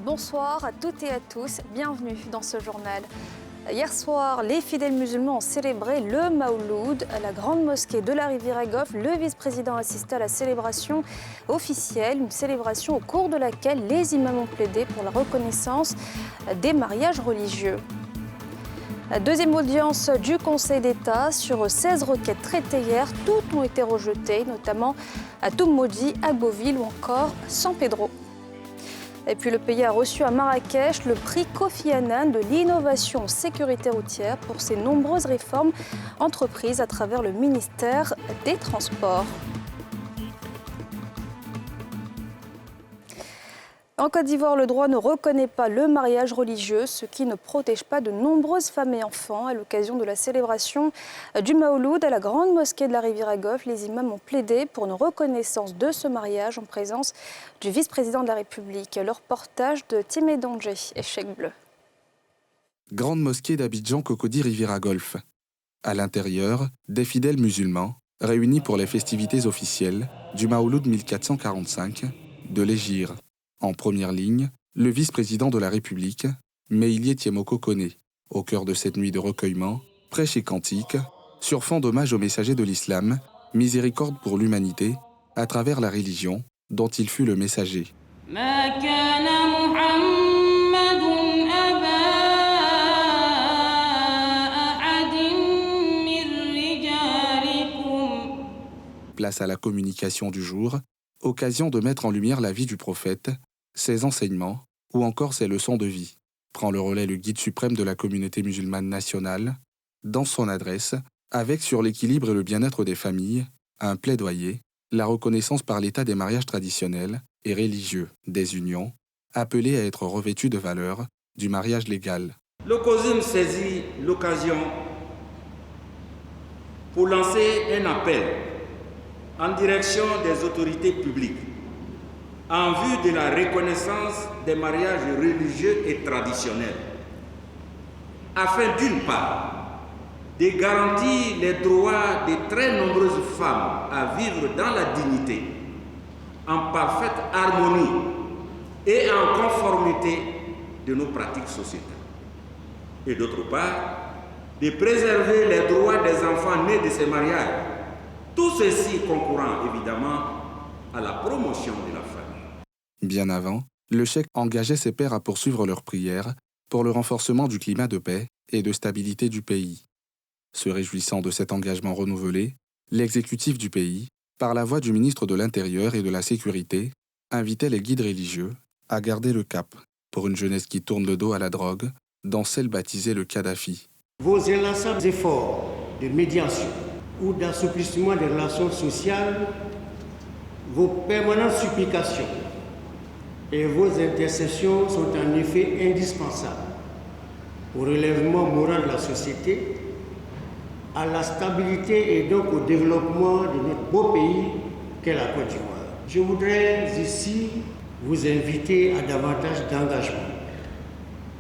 Bonsoir à toutes et à tous, bienvenue dans ce journal. Hier soir, les fidèles musulmans ont célébré le Mawloud à la grande mosquée de la Riviera Golf. Le vice-président assistait à la célébration officielle, une célébration au cours de laquelle les imams ont plaidé pour la reconnaissance des mariages religieux. Deuxième audience du Conseil d'État. Sur 16 requêtes traitées hier, toutes ont été rejetées, notamment à Toumoudi, Agboville ou encore San Pedro. Et puis le pays a reçu à Marrakech le prix Kofi Annan de l'innovation en sécurité routière pour ses nombreuses réformes entreprises à travers le ministère des Transports. En Côte d'Ivoire, le droit ne reconnaît pas le mariage religieux, ce qui ne protège pas de nombreuses femmes et enfants. À l'occasion de la célébration du Mawloud à la grande mosquée de la Riviera Golf, les imams ont plaidé pour une reconnaissance de ce mariage en présence du vice-président de la République. Le reportage de Timé Dongé et Cheikh Bleu. Grande mosquée d'Abidjan Cocody Riviera Golf. À l'intérieur, des fidèles musulmans réunis pour les festivités officielles du Mawloud 1445 de l'Hégire. En première ligne, le vice-président de la République, Meïlié Tiemoko Koné, au cœur de cette nuit de recueillement, prêche et cantique, sur fond d'hommage au messager de l'islam, miséricorde pour l'humanité, à travers la religion dont il fut le messager. Place à la communication du jour, occasion de mettre en lumière la vie du prophète, ses enseignements ou encore ses leçons de vie. Prend le relais le guide suprême de la communauté musulmane nationale dans son adresse avec sur l'équilibre et le bien-être des familles, un plaidoyer, la reconnaissance par l'État des mariages traditionnels et religieux, des unions, appelées à être revêtues de valeurs du mariage légal. Le COSIM saisit l'occasion pour lancer un appel en direction des autorités publiques en vue de la reconnaissance des mariages religieux et traditionnels, afin d'une part de garantir les droits de très nombreuses femmes à vivre dans la dignité, en parfaite harmonie et en conformité de nos pratiques sociétales, et d'autre part de préserver les droits des enfants nés de ces mariages, tout ceci concourant évidemment à la promotion de la famille. Bien avant, le cheikh engageait ses pairs à poursuivre leurs prières pour le renforcement du climat de paix et de stabilité du pays. Se réjouissant de cet engagement renouvelé, l'exécutif du pays, par la voix du ministre de l'Intérieur et de la Sécurité, invitait les guides religieux à garder le cap pour une jeunesse qui tourne le dos à la drogue, dans celle baptisée le Kadhafi. Vos inlassables efforts de médiation ou d'assouplissement des relations sociales, vos permanentes supplications et vos intercessions sont en effet indispensables au relèvement moral de la société, à la stabilité et donc au développement de notre beau pays qu'est la Côte d'Ivoire. Je voudrais ici vous inviter à davantage d'engagement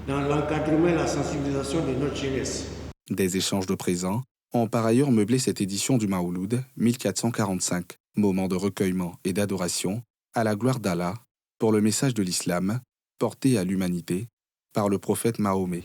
dans l'encadrement et la sensibilisation de notre jeunesse. Des échanges de présents ont par ailleurs meublé cette édition du Mawloud 1445, moment de recueillement et d'adoration à la gloire d'Allah pour le message de l'islam porté à l'humanité par le prophète Mahomet.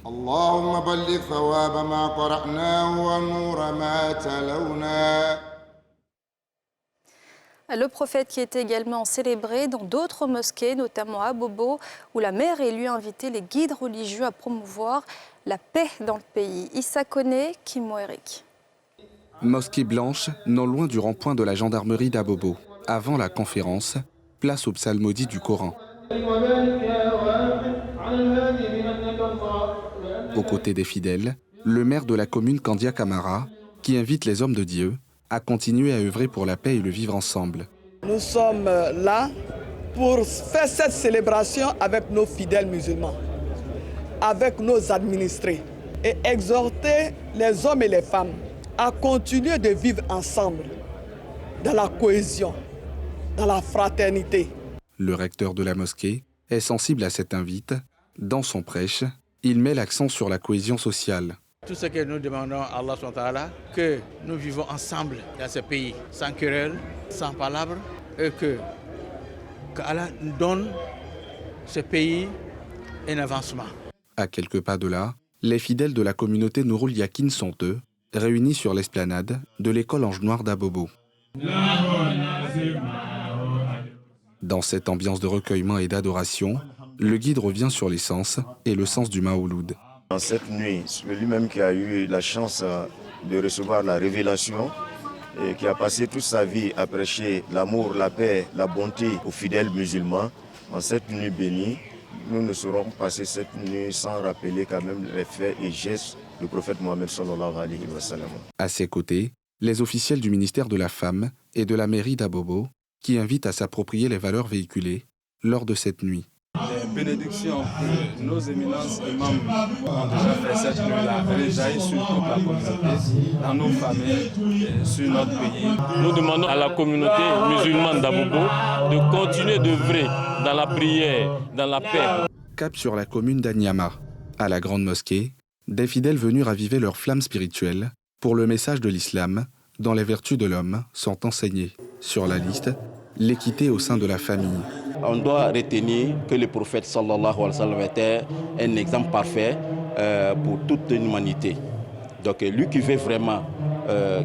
Le prophète qui était également célébré dans d'autres mosquées, notamment à Bobo, où la maire est lui invité les guides religieux à promouvoir la paix dans le pays. Issa Koné, Kimo Eric. Mosquée blanche, non loin du rond-point de la gendarmerie d'Abobo. Avant la conférence, place au psalmodie du Coran. Aux côtés des fidèles, le maire de la commune Kandia Camara, qui invite les hommes de Dieu à continuer à œuvrer pour la paix et le vivre ensemble. Nous sommes là pour faire cette célébration avec nos fidèles musulmans, avec nos administrés, et exhorter les hommes et les femmes à continuer de vivre ensemble, dans la cohésion, dans la fraternité. Le recteur de la mosquée est sensible à cette invite. Dans son prêche, il met l'accent sur la cohésion sociale. Tout ce que nous demandons à Allah SWT, que nous vivons ensemble dans ce pays, sans querelle, sans palabres, et que Allah nous donne ce pays un avancement. À quelques pas de là, les fidèles de la communauté Nouroul Yakin sont eux, réunis sur l'esplanade de l'école Ange Noir d'Abobo. Dans cette ambiance de recueillement et d'adoration, le guide revient sur l'essence et le sens du Maouloud. En cette nuit, lui-même qui a eu la chance de recevoir la révélation et qui a passé toute sa vie à prêcher l'amour, la paix, la bonté aux fidèles musulmans, en cette nuit bénie, nous ne saurons passer cette nuit sans rappeler quand même les faits et gestes du prophète Mohammed sallallahu alayhi wa sallam. À ses côtés, les officiels du ministère de la Femme et de la mairie d'Abobo qui invitent à s'approprier les valeurs véhiculées lors de cette nuit. Les bénédictions que nos éminences imams ont déjà fait cette nuit-là rejaillissent sur toute la communauté, dans nos familles, sur notre pays. Nous demandons à la communauté musulmane d'Abobo de continuer d'œuvrer dans la prière, dans la paix. Cap sur la commune d'Anyama, à la grande mosquée, des fidèles venus raviver leur flamme spirituelle pour le message de l'islam dont les vertus de l'homme sont enseignées. Sur la liste, l'équité au sein de la famille. On doit retenir que le prophète sallallahu alayhi wa sallam était un exemple parfait pour toute l'humanité. Donc lui qui veut vraiment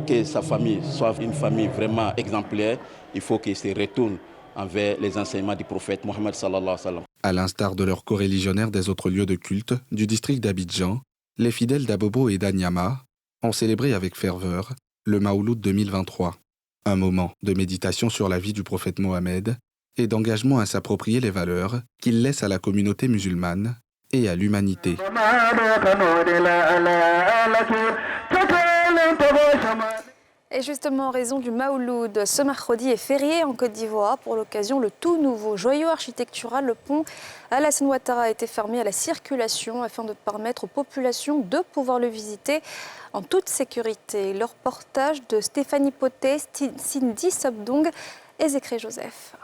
que sa famille soit une famille vraiment exemplaire, il faut qu'il se retourne envers les enseignements du prophète Mohammed sallallahu alayhi wa sallam. À l'instar de leurs coreligionnaires des autres lieux de culte du district d'Abidjan, les fidèles d'Abobo et d'Anyama ont célébré avec ferveur le Maouloud 2023. Un moment de méditation sur la vie du prophète Mohammed et d'engagement à s'approprier les valeurs qu'il laisse à la communauté musulmane et à l'humanité. Et justement, en raison du Maouloud, ce mercredi est férié en Côte d'Ivoire. Pour l'occasion, le tout nouveau joyau architectural, le pont Alassane Ouattara, a été fermé à la circulation afin de permettre aux populations de pouvoir le visiter en toute sécurité. Le reportage de Stéphanie Potet, Cindy Sobdong et Zécré Joseph.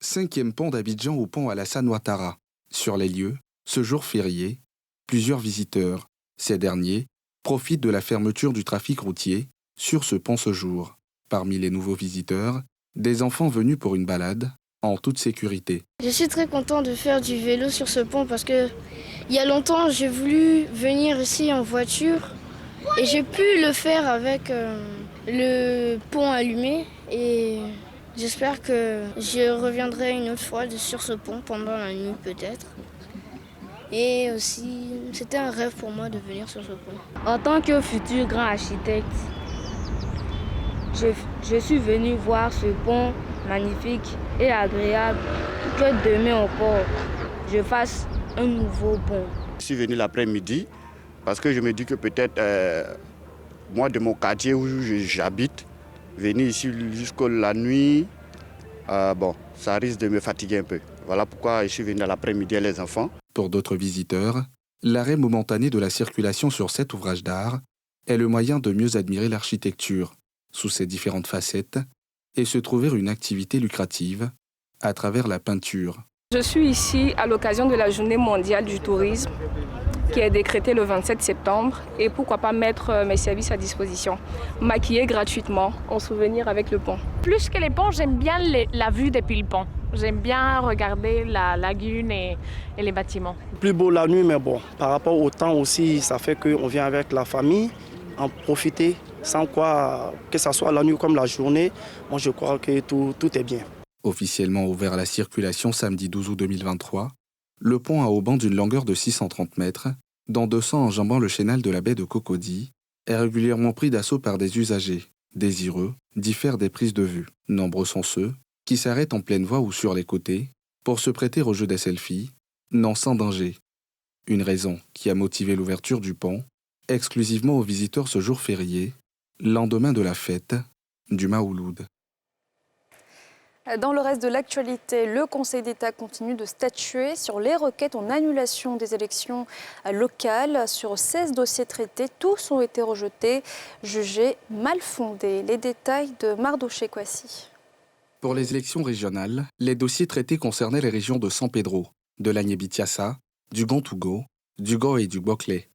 5e pont d'Abidjan au pont Alassane Ouattara. Sur les lieux, ce jour férié, plusieurs visiteurs. Ces derniers profitent de la fermeture du trafic routier sur ce pont ce jour. Parmi les nouveaux visiteurs, des enfants venus pour une balade en toute sécurité. Je suis très content de faire du vélo sur ce pont parce que il y a longtemps j'ai voulu venir ici en voiture et j'ai pu le faire avec le pont allumé et j'espère que je reviendrai une autre fois sur ce pont pendant la nuit peut-être. Et aussi, c'était un rêve pour moi de venir sur ce pont. En tant que futur grand architecte, je suis venu voir ce pont magnifique et agréable que demain encore, je fasse un nouveau pont. Je suis venu l'après-midi parce que je me dis que peut-être moi de mon quartier où j'habite, venir ici jusqu'à la nuit, ça risque de me fatiguer un peu. Voilà pourquoi je suis venu à l'après-midi avec les enfants. Pour d'autres visiteurs, l'arrêt momentané de la circulation sur cet ouvrage d'art est le moyen de mieux admirer l'architecture sous ses différentes facettes et se trouver une activité lucrative à travers la peinture. Je suis ici à l'occasion de la Journée mondiale du tourisme qui est décrétée le 27 septembre et pourquoi pas mettre mes services à disposition, maquiller gratuitement en souvenir avec le pont. Plus que les ponts, j'aime bien la vue depuis le pont. J'aime bien regarder la lagune et les bâtiments. Plus beau la nuit, mais bon, par rapport au temps aussi, ça fait qu'on vient avec la famille, en profiter, sans quoi, que ce soit la nuit comme la journée, moi je crois que tout est bien. Officiellement ouvert à la circulation samedi 12 août 2023, le pont à haubans d'une longueur de 630 mètres, dont 200 enjambant le chénal de la baie de Cocody, est régulièrement pris d'assaut par des usagers, désireux d'y faire des prises de vue. Nombreux sont ceux qui s'arrêtent en pleine voie ou sur les côtés pour se prêter au jeu des selfies, non sans danger. Une raison qui a motivé l'ouverture du pont, exclusivement aux visiteurs ce jour férié, lendemain de la fête du Maouloud. Dans le reste de l'actualité, le Conseil d'État continue de statuer sur les requêtes en annulation des élections locales. Sur 16 dossiers traités, tous ont été rejetés, jugés mal fondés. Les détails de Mardoché Kwasi. Pour les élections régionales, les dossiers traités concernaient les régions de San Pedro, de l'Agnébitiassa, du Gontougo, du Go et du Boclé.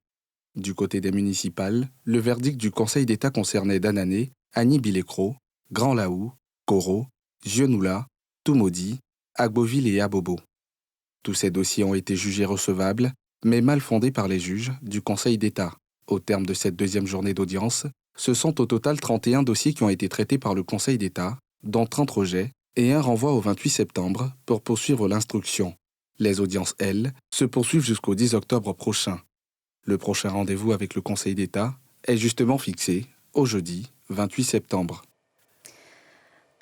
Du côté des municipales, le verdict du Conseil d'État concernait Danané, Agny-Bilécro, Grand-Laou, Koro, Gienoula, Toumaudi, Agboville et Abobo. Tous ces dossiers ont été jugés recevables, mais mal fondés par les juges du Conseil d'État. Au terme de cette deuxième journée d'audience, ce sont au total 31 dossiers qui ont été traités par le Conseil d'État, dont 30 rejets et un renvoi au 28 septembre pour poursuivre l'instruction. Les audiences, elles, se poursuivent jusqu'au 10 octobre prochain. Le prochain rendez-vous avec le Conseil d'État est justement fixé au jeudi 28 septembre.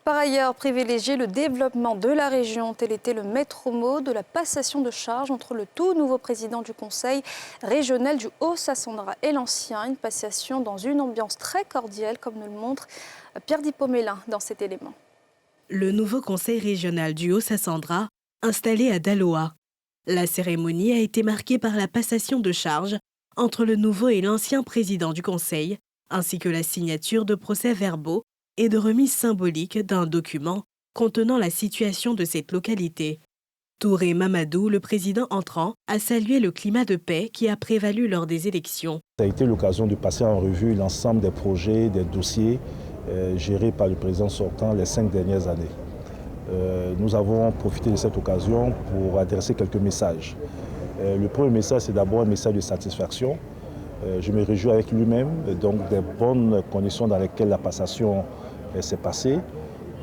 Par ailleurs, privilégier le développement de la région, tel était le maître mot de la passation de charge entre le tout nouveau président du Conseil régional du Haut-Sassandra et l'ancien. Une passation dans une ambiance très cordiale, comme nous le montre Pierre Dipomélin dans cet élément. Le nouveau Conseil régional du Haut-Sassandra, installé à Daloa. La cérémonie a été marquée par la passation de charge entre le nouveau et l'ancien président du Conseil, ainsi que la signature de procès-verbaux et de remise symbolique d'un document contenant la situation de cette localité. Touré Mamadou, le président entrant, a salué le climat de paix qui a prévalu lors des élections. Ça a été l'occasion de passer en revue l'ensemble des projets, des dossiers gérés par le président sortant les 5 dernières années. Nous avons profité de cette occasion pour adresser quelques messages. Le premier message, c'est d'abord un message de satisfaction. Je me réjouis avec lui-même donc des bonnes conditions dans lesquelles la passation s'est passée,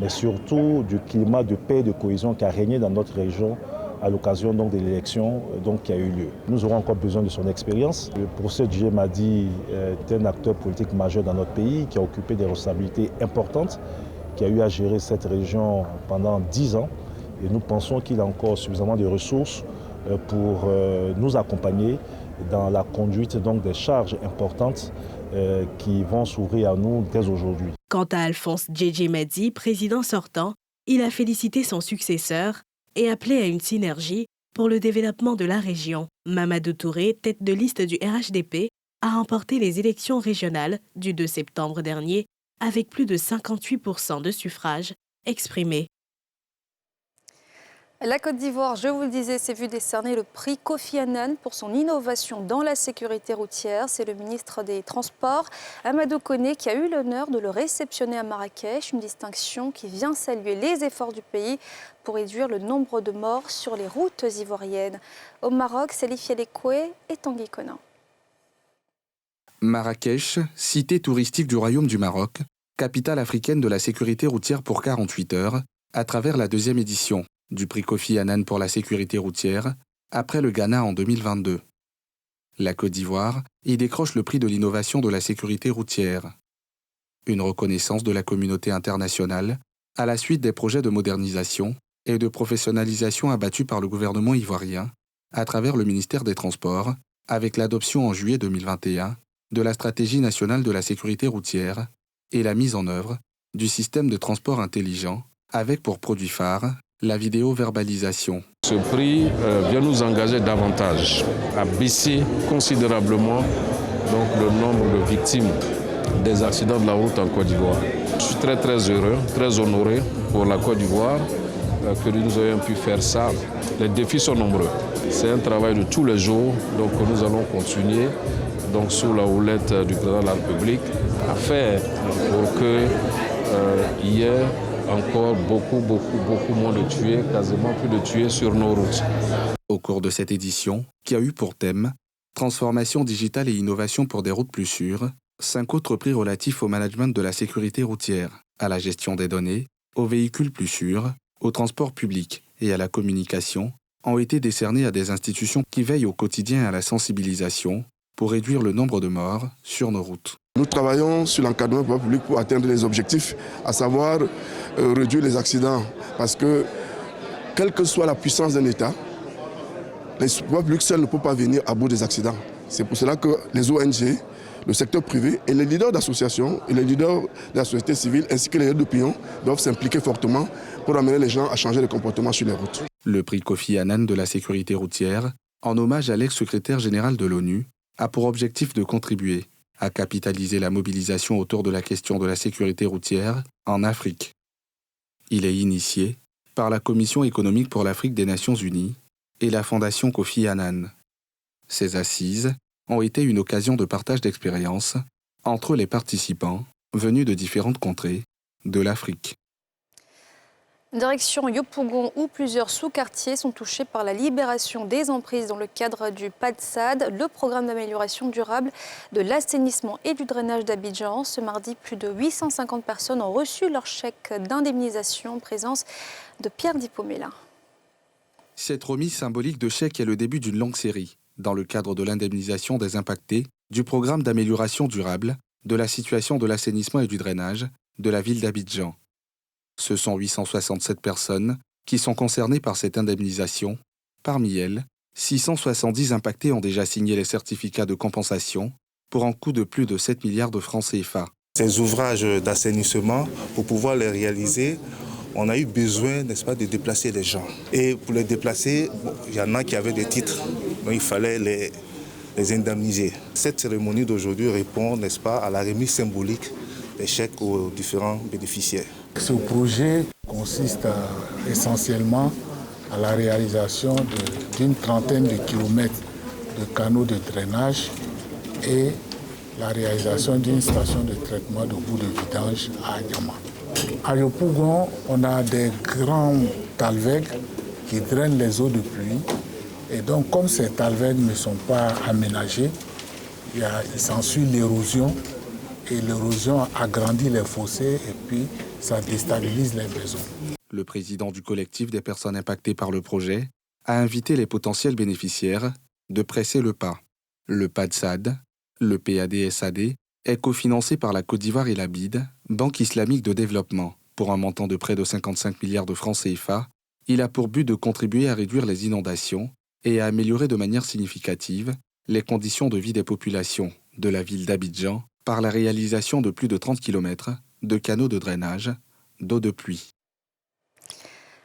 mais surtout du climat de paix et de cohésion qui a régné dans notre région à l'occasion de l'élection qui a eu lieu. Nous aurons encore besoin de son expérience. Le professeur Djé Madi est un acteur politique majeur dans notre pays qui a occupé des responsabilités importantes, qui a eu à gérer cette région pendant 10 ans. Et nous pensons qu'il a encore suffisamment de ressources pour nous accompagner dans la conduite des charges importantes qui vont s'ouvrir à nous dès aujourd'hui. Quant à Alphonse Djedje Madi, président sortant, il a félicité son successeur et appelé à une synergie pour le développement de la région. Mamadou Touré, tête de liste du RHDP, a remporté les élections régionales du 2 septembre dernier avec plus de 58% de suffrages exprimés. La Côte d'Ivoire, je vous le disais, s'est vu décerner le prix Kofi Annan pour son innovation dans la sécurité routière. C'est le ministre des Transports, Amadou Koné, qui a eu l'honneur de le réceptionner à Marrakech. Une distinction qui vient saluer les efforts du pays pour réduire le nombre de morts sur les routes ivoiriennes. Au Maroc, Salif Yelekoué et Tanguy Conan. Marrakech, cité touristique du Royaume du Maroc, capitale africaine de la sécurité routière pour 48 heures, à travers la 2e édition du prix Kofi Annan pour la sécurité routière, après le Ghana en 2022. La Côte d'Ivoire y décroche le prix de l'innovation de la sécurité routière. Une reconnaissance de la communauté internationale à la suite des projets de modernisation et de professionnalisation abattus par le gouvernement ivoirien à travers le ministère des Transports, avec l'adoption en juillet 2021 de la stratégie nationale de la sécurité routière et la mise en œuvre du système de transport intelligent avec pour produit phare la vidéo-verbalisation. Ce prix vient nous engager davantage à baisser considérablement le nombre de victimes des accidents de la route en Côte d'Ivoire. Je suis très heureux, très honoré pour la Côte d'Ivoire que nous ayons pu faire ça. Les défis sont nombreux. C'est un travail de tous les jours, donc nous allons continuer sous la houlette du président de la République à faire pour qu'il y ait encore beaucoup moins de tués, quasiment plus de tués sur nos routes. Au cours de cette édition, qui a eu pour thème « Transformation digitale et innovation pour des routes plus sûres », 5 autres prix relatifs au management de la sécurité routière, à la gestion des données, aux véhicules plus sûrs, au transport public et à la communication ont été décernés à des institutions qui veillent au quotidien à la sensibilisation pour réduire le nombre de morts sur nos routes. Nous travaillons sur l'encadrement du pouvoir public pour atteindre les objectifs, à savoir réduire les accidents. Parce que, quelle que soit la puissance d'un État, les pouvoirs publics seuls ne peuvent pas venir à bout des accidents. C'est pour cela que les ONG, le secteur privé et les leaders d'associations et les leaders de la société civile ainsi que les leaders d'opinion doivent s'impliquer fortement pour amener les gens à changer de comportement sur les routes. Le prix Kofi Annan de la sécurité routière, en hommage à l'ex-secrétaire général de l'ONU, a pour objectif de contribuer à capitaliser la mobilisation autour de la question de la sécurité routière en Afrique. Il est initié par la Commission économique pour l'Afrique des Nations Unies et la Fondation Kofi Annan. Ces assises ont été une occasion de partage d'expériences entre les participants venus de différentes contrées de l'Afrique. Direction Yopougon où plusieurs sous-quartiers sont touchés par la libération des emprises dans le cadre du PADSAD, le programme d'amélioration durable de l'assainissement et du drainage d'Abidjan. Ce mardi, plus de 850 personnes ont reçu leur chèque d'indemnisation en présence de Pierre Dipomela. Cette remise symbolique de chèques est le début d'une longue série, dans le cadre de l'indemnisation des impactés, du programme d'amélioration durable, de la situation de l'assainissement et du drainage de la ville d'Abidjan. Ce sont 867 personnes qui sont concernées par cette indemnisation. Parmi elles, 670 impactés ont déjà signé les certificats de compensation pour un coût de plus de 7 milliards de francs CFA. Ces ouvrages d'assainissement, pour pouvoir les réaliser, on a eu besoin, n'est-ce pas, de déplacer les gens. Et pour les déplacer, il y en a qui avaient des titres, donc il fallait les indemniser. Cette cérémonie d'aujourd'hui répond, n'est-ce pas, à la remise symbolique des chèques aux différents bénéficiaires. Ce projet consiste essentiellement à la réalisation d'une trentaine de kilomètres de canaux de drainage et la réalisation d'une station de traitement de boue de vidange à Agnama. À Yopougon, on a des grands talwegs qui drainent les eaux de pluie. Et donc, comme ces talwegs ne sont pas aménagés, il s'ensuit l'érosion. Et l'érosion agrandit les fossés et puis ça déstabilise les maisons. Le président du collectif des personnes impactées par le projet a invité les potentiels bénéficiaires de presser le pas. Le PADSAD, le PADSAD, est cofinancé par la Côte d'Ivoire et la BID, Banque islamique de développement. Pour un montant de près de 55 milliards de francs CFA, il a pour but de contribuer à réduire les inondations et à améliorer de manière significative les conditions de vie des populations de la ville d'Abidjan par la réalisation de plus de 30 km de canaux de drainage d'eau de pluie.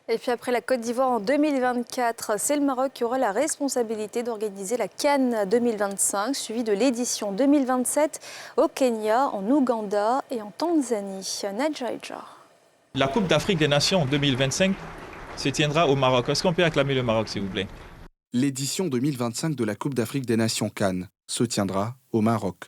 Et puis après la Côte d'Ivoire en 2024, c'est le Maroc qui aura la responsabilité d'organiser la CAN 2025, suivie de l'édition 2027 au Kenya, en Ouganda et en Tanzanie. Nadjaïdja. La Coupe d'Afrique des Nations 2025 se tiendra au Maroc. Est-ce qu'on peut acclamer le Maroc, s'il vous plaît? L'édition 2025 de la Coupe d'Afrique des Nations CAN se tiendra au Maroc.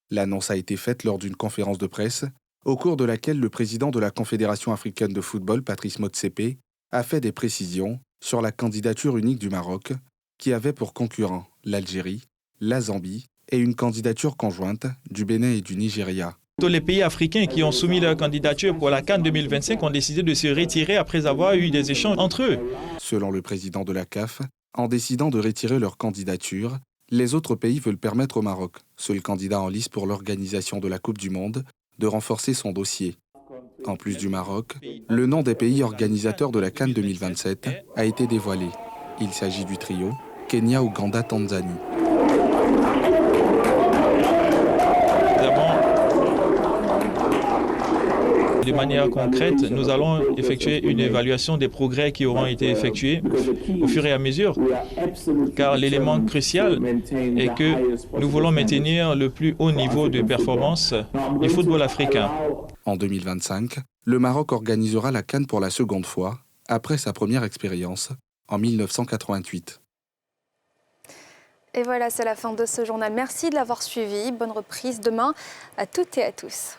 L'annonce a été faite lors d'une conférence de presse, au cours de laquelle le président de la Confédération africaine de football, Patrice Motsepe, a fait des précisions sur la candidature unique du Maroc, qui avait pour concurrents l'Algérie, la Zambie et une candidature conjointe du Bénin et du Nigeria. Tous les pays africains qui ont soumis leur candidature pour la CAN 2025 ont décidé de se retirer après avoir eu des échanges entre eux. Selon le président de la CAF, en décidant de retirer leur candidature, les autres pays veulent permettre au Maroc, seul candidat en lice pour l'organisation de la Coupe du Monde, de renforcer son dossier. En plus du Maroc, le nom des pays organisateurs de la CAN 2027 a été dévoilé. Il s'agit du trio Kenya, Ouganda, Tanzanie. De manière concrète, nous allons effectuer une évaluation des progrès qui auront été effectués au fur et à mesure, car l'élément crucial est que nous voulons maintenir le plus haut niveau de performance du football africain. En 2025, le Maroc organisera la CAN pour la seconde fois, après sa première expérience, en 1988. Et voilà, c'est la fin de ce journal. Merci de l'avoir suivi. Bonne reprise demain à toutes et à tous.